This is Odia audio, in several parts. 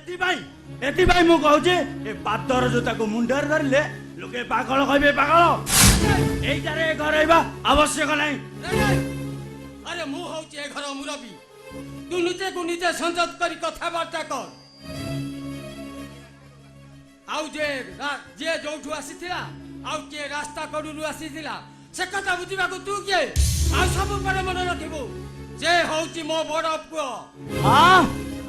एति मु कहूँ ए पातर जो ताको मुंडर धरले लोके पागल कहबे पागल एइटारे घरैबा आवश्यक नाही। अरे मु होचे घर मुरबी तू निजे को निजे संजत करी कथाबार्ता कर। आउ जे जोठू आसीथिला आउ के रास्ता कड़ू आसीथिला से कथा बुझिबा को तू के आ सब पर मन रखिबो जे होची मो बड़ पुओ। हां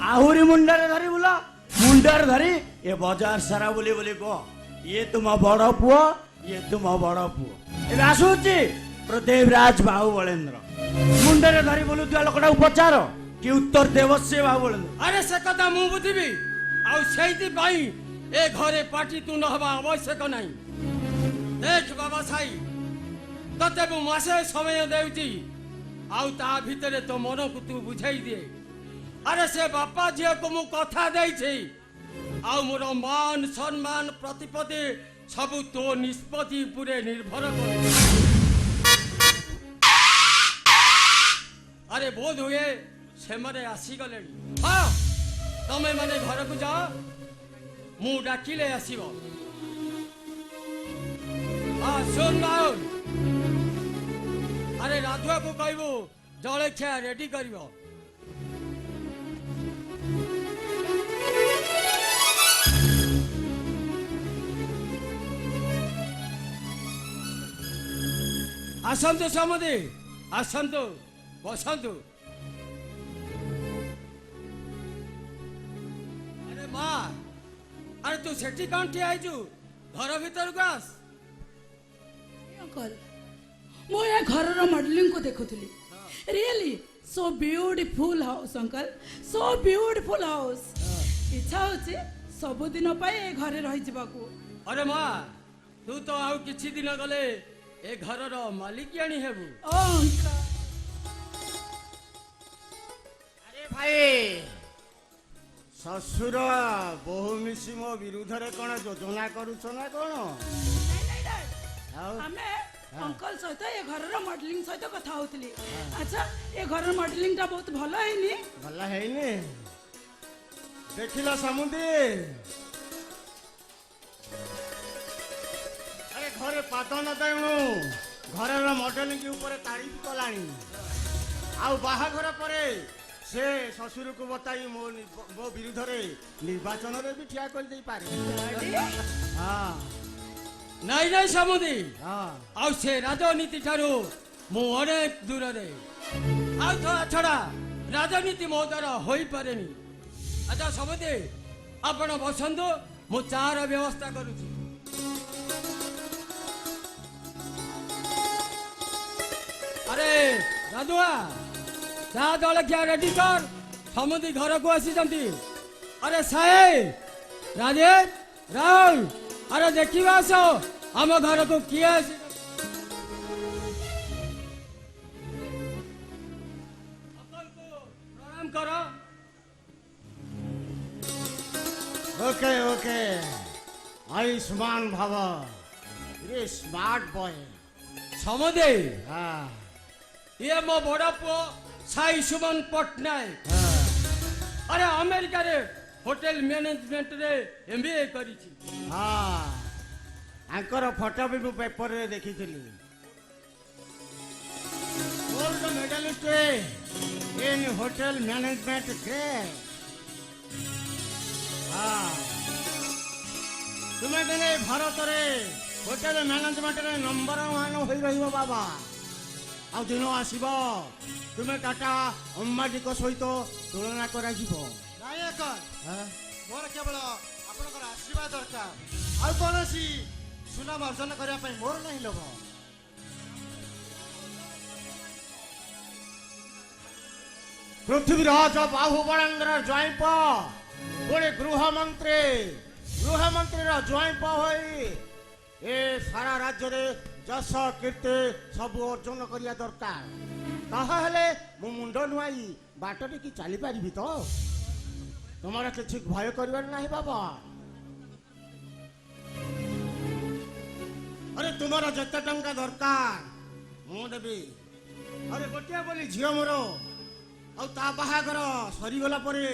आहुरी मुंडर धरी बुला मुंडर धरी ए बाजार सारा बोली बोली को ये तुम बड़ पुओ ये तुम बड़ पुओ ए आसुची प्रदेवराज बाहु बलेंद्र मुंडर धरी बोलु तुआ लोकटा उपचार कि उत्तर देव से बाहु बलेंद्र। अरे से कथा मु बुझिबी आउ सेइति पाई ए घरे पार्टी तू न हवा आवश्यक नहीं। देख बाबा साई तते मु मासे समय देउची आउ ता भितरे तो मन को तू बुझाई दे। अरे से बापा जी को मु कथा देई छी आउ मोर मान सम्मान प्रतिपत्ति सब तो निष्पत्ति पूरे निर्भर करे। अरे बोध हुए से मने आसी गले। हां तमे माने घर को जा मु डाकिले आसीबो। हां सुन नाउ अरे राधुआ को कहबो जलखिया रेडी करिवो। आसंतु समुदी आसंतु बसंतु। अरे माँ अरे तू सेठी कौन ठिया आइजु घर भीतर को आस। अंकल मो ये घर रो मॉडलिंग को देखुथली really so beautiful house uncle so beautiful house इच्छा होची सब दिन पाए ए घरे रहि जिबाकू। अरे माँ तू तो आउ किछि दिन गले ए घर रो मालिकियानी हेबु। ओ अंकल अरे भाई ससुर बहु मिसी मो विरुद्ध रे कोन योजना करूछ ना कोन हमें अंकल सहित ए घर रो मॉडलिंग सहित कथा होतली। अच्छा ए घर रो मॉडलिंग ता बहुत भलो हैनी भला हैनी देखिला समुदी अरे घरे पाद न देणु घर रो मॉडलिंग के ऊपर तारीफ कलानी आउ बाहाघर परे से ससुर को बताई मो विरुद्ध रे निर्वाचन रे भी ठिया कर दे पारे। हां नहीं नहीं समुदी हां आउ से राजनीति ठारू मु अनेक दूर रे आउ थोड़ा छड़ा राजनीति मो द्वारा होई पारेनी। अच्छा समुदी आपण बसंतु मु चार व्यवस्था करूची। अरे राधुआ चा जलखिया रेडी कर समुदी घर को आसी जंती। अरे साहे राजेश राहुल अरे देखिबा आसो हम घर को किए आसी। प्रणाम करो। ओके ओके आयुष्मान भव रे स्मार्ट बॉय। समुदी हां ये मो बड़ा पुओ साई सुमन पटनायक। अरे अमेरिका रे होटल मैनेजमेंट रे एमबीए करिछि। हां आंकर फोटो भी मु पेपर रे देखिथिली गोल्ड मेडलिस्ट इन होटल मैनेजमेंट के। हां तुमे देने भारत रे होटल मैनेजमेंट रे नंबर 1 होई रहिबो बाबा। आ दिन आसीबो तुमे टाटा अम्बानी को सहित तुलना करा जिवो नायक मोर केवल आपनकर आशीर्वाद दरकार आ कोनोसी सुनाम अर्जन करिया पई मोर नहीं लोभ। पृथ्वीराज बाहु बलेंद्र ज्वाइंप गोटे गृहमंत्री ज्वाइंप होई ए सारा राज्य रे जस कीर्ति सब अर्जन करिया दरकार। कहा हेले मु मुंड नुआई बाटरे की चली पारिबी तो तुम्हारा किसी भय करिवार नाही बाबा। अरे तुम्हारा जते टंका दरकार मु देबी। अरे गोटिया बोली झियो मोर आ ता बाहागर सरी गला परे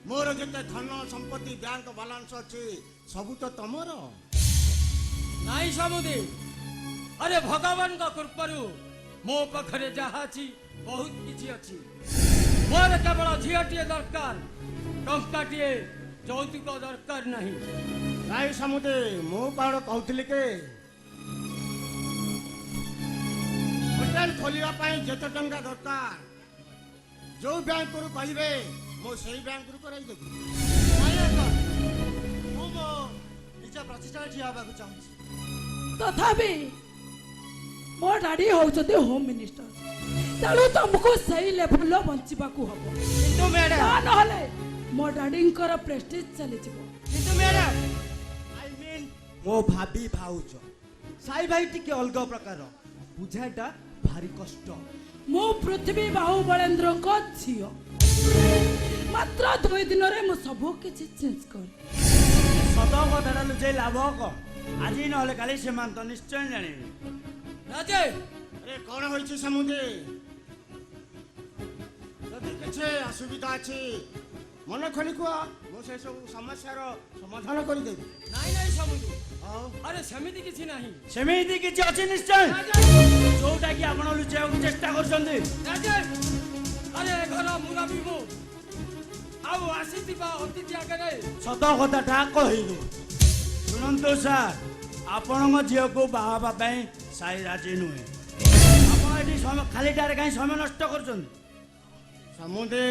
ମୋର ଯେତେ ଧନ ସମ୍ପତ୍ତି ବ୍ୟାଙ୍କ ବାଲାନ୍ସ ଅଛି ସବୁ ତ ତମର। ନାଇଁ ସମୁଦି, ଆରେ ଭଗବାନଙ୍କ କୃପାରୁ ମୋ ପାଖରେ ଯାହା ଅଛି ବହୁତ କିଛି ଅଛି। ମୋର କେବଳ ଝିଅଟିଏ ଦରକାର, ଟଙ୍କାଟିଏ ଯୌତୁକ ଦରକାର ନାହିଁ। ନାଇଁ ସମୁଦି, ମୁଁ କଣ କହୁଥିଲି କି ହୋଟେଲ ଖୋଲିବା ପାଇଁ ଯେତେ ଟଙ୍କା ଦରକାର ଯୋଉ ବ୍ୟାଙ୍କରୁ କହିବେ ମୁଁ ସେଇ ବ୍ୟାଙ୍କରୁ କରାଇଦେବି। ନାଇଁ ଅଙ୍କଲ, ମୁଁ ମୋ ନିଜ ପ୍ରତିଷ୍ଠାରେ ଠିଆ ହେବାକୁ ଚାହୁଁଛି। ତଥାପି ମୋ ଡାଡି ହଉଛନ୍ତି ହୋମ ମିନିଷ୍ଟର, ତେଣୁ ତମକୁ ସେଇ ଲେଭେଲ ବଞ୍ଚିବାକୁ ହବ। କିନ୍ତୁ ମ୍ୟାଡାମ, ତା ନହେଲେ ମୋ ଡାଡିଙ୍କର ପ୍ରେଷ୍ଟିଜ ଚାଲିଯିବ। କିନ୍ତୁ ମ୍ୟାଡାମ, ଆଇ ମିନ୍ ମୋ ଭାବି ଭାଉଜ ସାଇ ଭାଇ ଟିକେ ଅଲଗା ପ୍ରକାର, ବୁଝାଟା ଭାରି କଷ୍ଟ। ମୁଁ ପୃଥିବୀ ବାହୁବଳେନ୍ଦ୍ରଙ୍କ ଝିଅ, ମାତ୍ର 2 ଦିନରେ ମୁଁ ସବୁ କିଛି ଚେଞ୍ଜ କରେ। ସତ କଥାଟା ଲୁଚେଇ ଲାଭ କଣ? ଆଜି ନହେଲେ କାଲି ସେମାନେ ତ ନିଶ୍ଚୟ ଜାଣିବେ। ରାଜେ, ଆରେ କଣ ହୋଇଛି ସମୁଦି? ଯଦି କିଛି ଅସୁବିଧା ଅଛି ମନ ଖୋଲି କୁହ, ମୁଁ ସେ ସବୁ ସମସ୍ୟାର ସମାଧାନ କରିଦେବି। ନାଇଁ ନାଇଁ ସମୁଦି, ଆଉ ଆରେ ସେମିତି କିଛି ନାହିଁ। ସେମିତି କିଛି ଅଛି ନିଶ୍ଚୟ, ରାଜେ, ଯୋଉଟା କି ଆପଣ ଲୁଚେଇବାକୁ ଚେଷ୍ଟା କରୁଛନ୍ତି। ରାଜେ, ଆରେ ଏ ଘର ମୁରବୀ ମୁଁ, ଆଉ ଆସିଥିବା ଅତିଥି ଆଗରେ ସତ କଥାଟା କହିଲୁ। ଶୁଣନ୍ତୁ ସାର୍, ଆପଣଙ୍କ ଝିଅକୁ ବାହା ହେବା ପାଇଁ ସାଇ ରାଜି ନୁହେଁ। ଆପଣ ଏଠି ଖାଲିଟାରେ କାହିଁ ସମୟ ନଷ୍ଟ କରୁଛନ୍ତି? ସମୁଦି,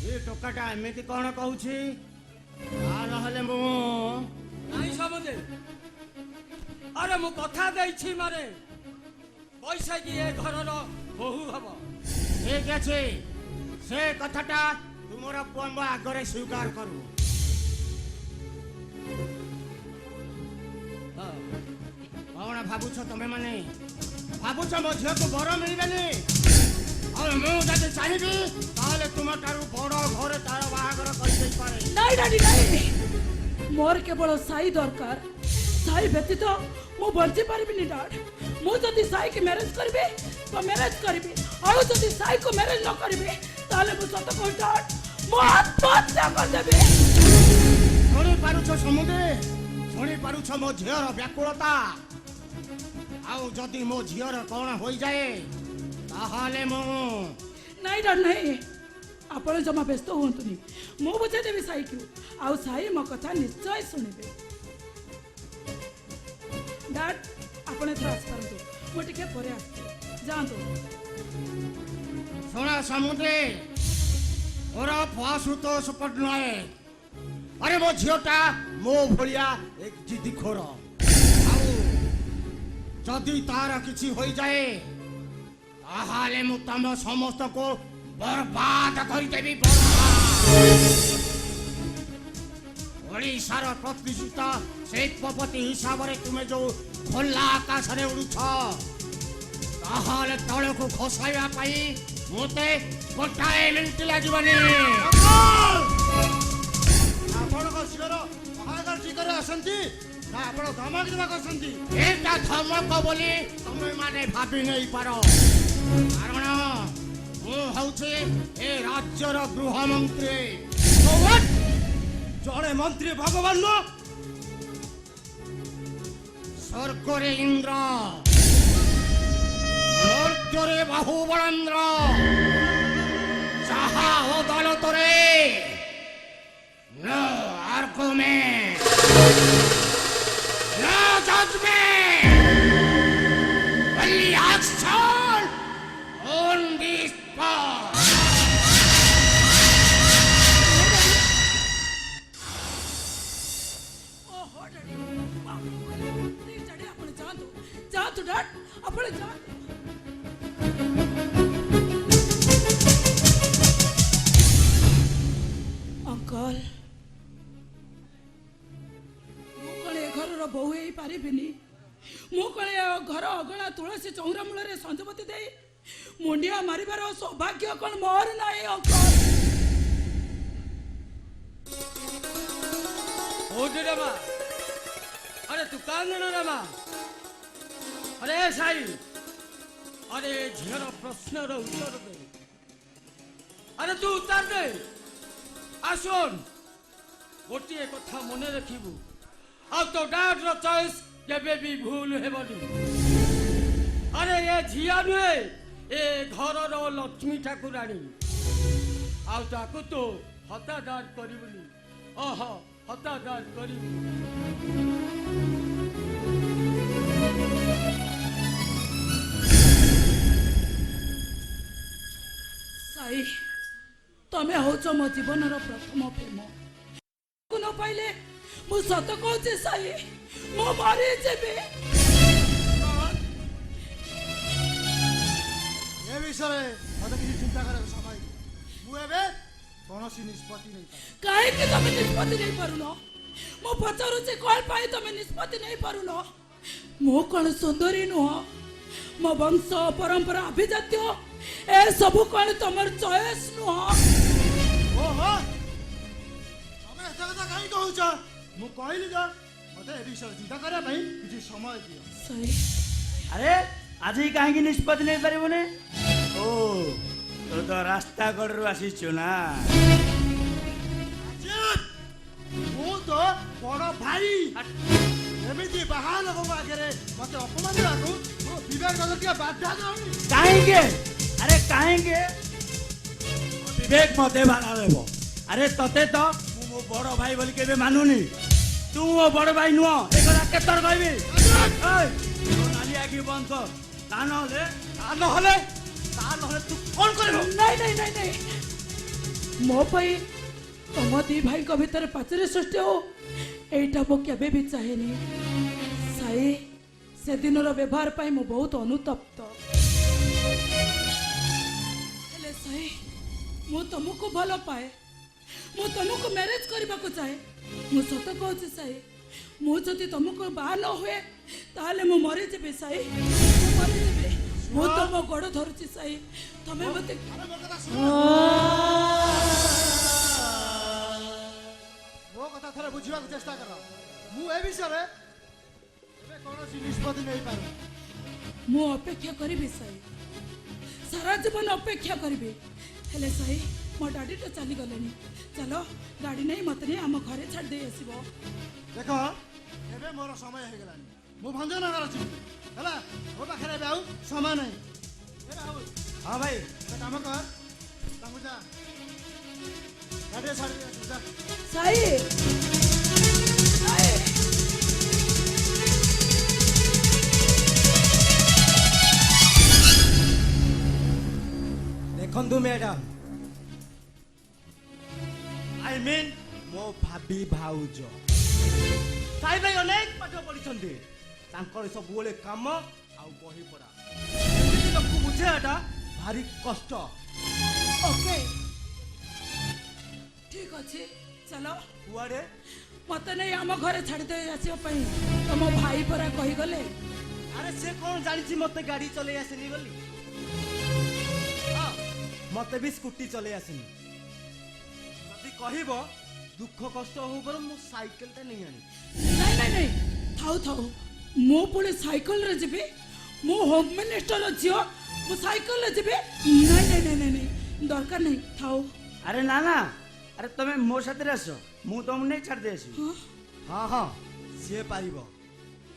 ଏ ଟୋକାଟା ଏମିତି କଣ କହୁଛି? ତା ନହେଲେ ମୁଁ ନାଇଁ ସମୁଦି, ଆରେ ମୁଁ କଥା ଦେଇଛି ମାନେ ବୈଶାଖୀ ଏ ଘରର ବୋହୂ ହବ। ଠିକ ଅଛି, ସେ କଥାଟା ତୁମର ପୁଅଙ୍କ ଆଗରେ ସ୍ୱୀକାର କରୁ। କଣ ଭାବୁଛ ତମେ ମାନେ? ଭାବୁଛ ମୋ ଝିଅକୁ ବର ମିଳିବେନି? ଆଉ ମୁଁ ଯଦି ଚାହିଁବି ତାହେଲେ ତୁମ ଠାରୁ ବଡ ଘରେ ତାର ବାହାଘର କରିଦେଇପାରେ। ନାଇଁ ଡାଡି ନାଇଁ, ମୋର କେବଳ ସାଇ ଦରକାର। ସାଇ ବ୍ୟତୀତ ମୁଁ ବଞ୍ଚି ପାରିବିନି ଡାଡ। ମୁଁ ଯଦି ସାଇକି ମ୍ୟାରେଜ କରିବି ତ ମ୍ୟାରେଜ କରିବି, ଆଉ ଯଦି ସାଇକୁ ମ୍ୟାରେଜ ନ କରିବି ତାହେଲେ ମୁଁ ସତ କହୁଛି ଡାଡ, ମୁଁ ଆତ୍ମହତ୍ୟା କରିଦେବି। ଶୁଣି ପାରୁଛ ସମୁଦି? ଶୁଣି ପାରୁଛ ମୋ ଝିଅର ବ୍ୟାକୁଳତା? ଆଉ ଯଦି ମୋ ଝିଅର କଣ ହୋଇଯାଏ ତାହେଲେ ମୁଁ ନାଇଁ ଡାଡ ନାଇଁ, ଆପଣ ଜମା ବ୍ୟସ୍ତ ହୁଅନ୍ତୁନି, ମୁଁ ବୁଝେଇଦେବି ସାଇକୁ, ଆଉ ସାଇ ମୋ କଥା ନିଶ୍ଚୟ ଶୁଣିବେ। ଡାଡ, ଆପଣ ଏଥର ଆସିପାରନ୍ତୁ, ମୁଁ ଟିକେ ପରେ ଆସିଛି, ଯାଆନ୍ତୁ। ଶୁଣ ସମୁଦି, ମୋର ଆଶୁତୋଷ ପଟ୍ଟନାୟକ, ଆରେ ମୋ ଝିଅଟା ମୋ ଭଳିଆ ଏକ ଜିଦିଖୋର। ଆଉ ଯଦି ତାର କିଛି ହୋଇଯାଏ ତାହେଲେ ମୁଁ ତମ ସମସ୍ତଙ୍କୁ ବର୍ବାଦ କରିଦେବି। ଓଡ଼ିଶାର ପ୍ରତିଷ୍ଠିତ ଶିଳ୍ପପତି ହିସାବରେ ତୁମେ ଯୋଉ ଖୋଲା ଆକାଶରେ ଉଡୁଛ, ତାହେଲେ ତଳକୁ ଖସାଇବା ପାଇଁ ମୋତେ ଗୋଟାଏ ମିନିଟ ଲାଗିବନି। ଆପଣଙ୍କ ଝିଅର ବାହାଘର ଠିକରେ ଆସନ୍ତି ନା ଆପଣ ଧମକ ଦେବାକୁ ଆସନ୍ତି? ଏଇଟା ଧମକ ବୋଲି ତମେ ମାନେ ଭାବି ନେଇପାର, କାରଣ ମୁଁ ହଉଛି ଏ ରାଜ୍ୟର ଗୃହମନ୍ତ୍ରୀ। ଜଣେ ମନ୍ତ୍ରୀ ଭଗବାନ ନୁହଁ? ସ୍ୱର୍ଗରେ ଇନ୍ଦ୍ର, ମର୍ତ୍ତ୍ୟରେ ବାହୁବଳେନ୍ଦ୍ର, ଯାହା ଅଦାଲତରେ no argument, no judgment, only action on the spot. ଓହୋ ଡାଡି, ପ୍ଲିଜ୍ ଡାଡି ଆପଣ ଯାଆନ୍ତୁ, ଯାଆନ୍ତୁ ଡାଡ, ଆପଣ ଯାଆନ୍ତୁ। ଅଙ୍କଲ, ମୁଁ କଣ ଏ ଘରର ବୋହୂ ହେଇପାରିବିନି? ମୁଁ କଣ ଏ ଘର ଅଗଣା ତୁଳସୀ ଚଉରା ମୂଳରେ ସଞ୍ଜବତୀ ଦେଇ ମୁଣ୍ଡିଆ ମାରିବାର ସୌଭାଗ୍ୟ କଣ ମୋର ନାହିଁ ଅଙ୍କଲ? କୋଉଠି ରେ ମା? अरे तू कांगण रे मां? अरे साई, अरे झीर प्रश्न उत्तर दे। अरे तू उत्तर दे, ଆସୁନ୍ ଗୋଟିଏ କଥା ମନେ ରଖିବୁ ଆଉ ତୋ ଡାଡର ଚଏସ୍ କେବେ ବି ଭୁଲ ହେବନି। ଆରେ ଏ ଝିଅ ନୁହେଁ ଏ ଘରର ଲକ୍ଷ୍ମୀ ଠାକୁରାଣୀ ଆଉ ତାକୁ ତୁ ହତାଦାର କରିବୁନି। ହତାଦାର କରିବୁ। ସାଇ ତମେ ହଉଛ ମୋ ଜୀବନର ପ୍ରଥମ ପ୍ରେମ। ନ ପାଇଲେ ମୁଁ ସତ କହୁଛି ସାଇ ମୁଁ ମରିଯିବି। ଏ ବିଷୟରେ ମତେ କିଛି ଚିନ୍ତା କରିବାକୁ ସମୟ ଦିଅ। ମୁଁ ଏବେ କୌଣସି ନିଷ୍ପତ୍ତି ନେଇପାରେ। କାହିଁକି ତମେ ନିଷ୍ପତ୍ତି ନେଇ ପାରୁନ? ମୁଁ ପଚାରୁଛି କଣ ପାଇଁ ତମେ ନିଷ୍ପତ୍ତି ନେଇ ପାରୁନ? ମୁଁ କଣ ସୁନ୍ଦରୀ ନୁହଁ? ମୋ ବଂଶ ପରମ୍ପରା ଅଭିଜାତ୍ୟ ଏ ସବୁ କଣ ତମର ଚଏସ୍ ନୁହଁ? ଓହୋ ତମେ ଏତେ କଥା କାହିଁ କହୁଛ? ମୁଁ କହିଲି ଯେ ମତେ ଏ ବିଷୟରେ ଚିନ୍ତା କରିବା ପାଇଁ କିଛି ସମୟ ଦିଅ। ସାଇ ଆରେ ଆଜି କାହିଁକି ନିଷ୍ପତ୍ତି ନେଇପାରିବୁନି? ଓ ତୁ ତ ରାସ୍ତା କଡ଼ରୁ ଆସିଛୁ ନା। ମୁଁ ତ ବଡ ଭାଇ। ଏମିତି ବାହା ଲୋକଙ୍କ ଆଗରେ ମତେ ଅପମାନ ଦେବାକୁ ମୋ ବିବେକ ଟିକେ ବାଧା ଦଉନି। କାହିଁକି? ଆରେ କାହିଁକି ବିବେକ ମତେ ବାଧା ଦେବ? ଆରେ ତତେ ତ ମୁଁ ମୋ ବଡ଼ ଭାଇ ବୋଲି କେବେ ମାନୁନି। ତୁ ମୋ ବଡ଼ ଭାଇ ନୁହଁ ଏ କଥା କେତେଥର କହିବି? ଏଇ, ତୋ ନାଲି ଆଖି ବନ୍ଦ କର। ତା ନହେଲେ ତୁ କଣ କରିବୁ? ନାଇଁ ନାଇଁ ନାଇଁ ନାଇଁ ମୋ ପାଇଁ ତମ ଦି ଭାଇଙ୍କ ଭିତରେ ପାଚେରୀ ସୃଷ୍ଟି ହଉ ଏଇଟା ମୁଁ କେବେ ବି ଚାହେଁନି। ସାଇ ସେଦିନର ବ୍ୟବହାର ପାଇଁ ମୁଁ ବହୁତ ଅନୁତପ୍ତ। ହେଲେ ସାଇ ମୁଁ ତମକୁ ଭଲ ପାଏ। ମୁଁ ତମକୁ ମ୍ୟାରେଜ କରିବାକୁ ଚାହେଁ। ମୁଁ ସତ କହୁଛି ସାଇ ମୁଁ ଯଦି ତମକୁ ବାହା ନ ହୁଏ ତାହେଲେ ମୁଁ ମରିଯିବି ସାଇ। ମୁଁ ମରିଯିବି। ମୁଁ ତମ ଗୋଡ଼ ଧରୁଛି ସାଇ ତମେ ମତେ ମୋ କଥା ଥରେ ବୁଝିବାକୁ ଚେଷ୍ଟା କର। ମୁଁ ଏ ବିଷୟରେ ଏବେ କୌଣସି ନିଷ୍ପତ୍ତି ନେଇପାରୁନି। ମୁଁ ଅପେକ୍ଷା କରିବି ସାଇ ସାରା ଜୀବନ ଅପେକ୍ଷା କରିବି। ହେଲେ ସାଇ ମୋ ଡାଡି ତ ଚାଲିଗଲେଣି। ଚାଲ ଗାଡ଼ି ନେଇ ମତେ ନେଇ ଆମ ଘରେ ଛାଡ଼ି ଦେଇ ଆସିବ। ଦେଖ ଏବେ ମୋର ସମୟ ହେଇଗଲାଣି। ମୁଁ ଭଞ୍ଜନଗର ଯିବି ହେଲା। ମୋ ପାଖରେ ଏବେ ଆଉ ସମୟ ନାହିଁ। ଏ ରାହୁଲ, ହଁ ଭାଇ ଗୋଟେ କାମ କର ତାଙ୍କୁ ଯା ଗାଡ଼ିରେ ଛାଡ଼ି ଦେଇ ଆସିବୁ ଯା। ସାଇ ସାଇ ଦେଖନ୍ତୁ ମ୍ୟାଡାମ, ଆଇ ମିନ୍ ମୋ ଭାବି ଭାଉଜ ସାଇ ଭାଇ ଅନେକ ପାଠ ପଢିଛନ୍ତି। ତାଙ୍କର ସବୁବେଳେ କାମ ଆଉ ବହି ପଢା। ଏମିତି ତାକୁ ବୁଝେଇବାଟା ଭାରି କଷ୍ଟ। ଓକେ ଠିକ ଅଛି ଚାଲ କୁଆଡେ? ମତେ ନେଇ ଆମ ଘରେ ଛାଡ଼ି ଦେଇ ଆସିବା ପାଇଁ ତମ ଭାଇ ପରା କହିଗଲେ। ଆରେ ସେ କଣ ଜାଣିଛି ମତେ ଗାଡି ଚଲେଇ ଆସେନି ବୋଲି? ହଁ, ମତେ ବି ସ୍କୁଟି ଚଲେଇ ଆସେନି। ଯଦି କହିବ ଦୁଃଖ କଷ୍ଟ ହଉ ବରଂ ମୁଁ ସାଇକେଲଟା ନେଇ ଆଣି। ନାଇଁ ନାଇଁ ନାଇଁ ଥାଉ ଥାଉ ମୁଁ ପୁଣି ସାଇକେଲରେ ଯିବି? ମୁଁ ହୋମ ମିନିଷ୍ଟର ଝିଅ ମୁଁ ସାଇକେଲରେ ଯିବି? ନାଇଁ ନାଇଁ ନାଇଁ ନାଇଁ ନାଇଁ ଦରକାର ନାହିଁ ଥାଉ। ଆରେ ନା ନା, ଆରେ ତମେ ମୋ ସାଥିରେ ଆସ, ମୁଁ ତମକୁ ନେଇ ଛାଡ଼ି ଦେଇ ଆସିବି। ହଁ ହଁ ହଁ ସିଏ ପାରିବ।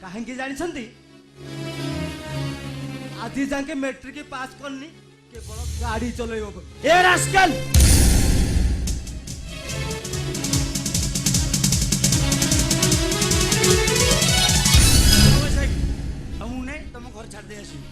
କାହିଁକି ଜାଣିଛନ୍ତି? ଆଜି ଯାକେ ମେଟ୍ରିକ ପାସ୍ କରିନି, କେବଳ ଗାଡି ଚଲେଇବ ବୋଲି। ଏ ରାସ୍କଲ! ତମକୁ ନେଇ ତମ ଘରେ ଛାଡ଼ି ଦେଇ ଆସିବି।